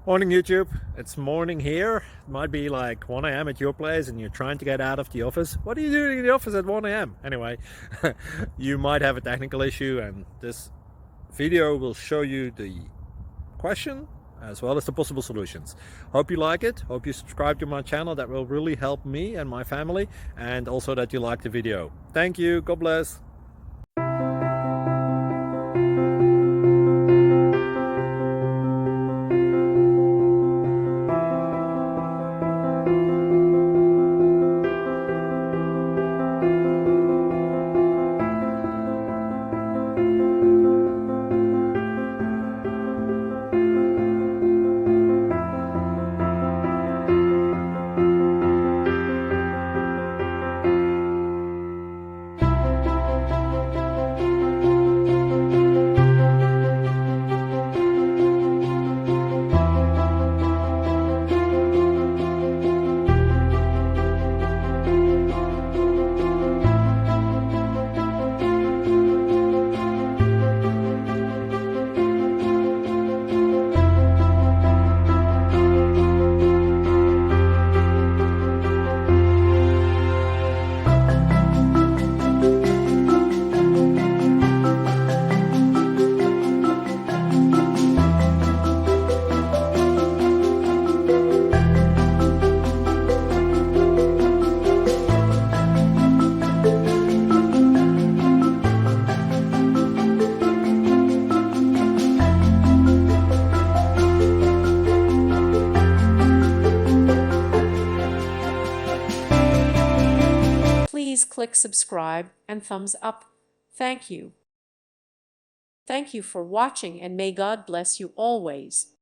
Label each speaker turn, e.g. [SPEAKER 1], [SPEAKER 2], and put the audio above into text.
[SPEAKER 1] Morning YouTube, it's morning here. It might be like 1 a.m. at your place and you're trying to get out of the office. What are you doing in the office at 1 a.m.? Anyway, you might have a technical issue and this video will show you the question as well as the possible solutions. Hope you like it, hope you subscribe to my channel. That will really help me and my family, and also that you like the video. Thank you, God bless.
[SPEAKER 2] Please click subscribe and thumbs up. Thank you. Thank you for watching, and may God bless you always.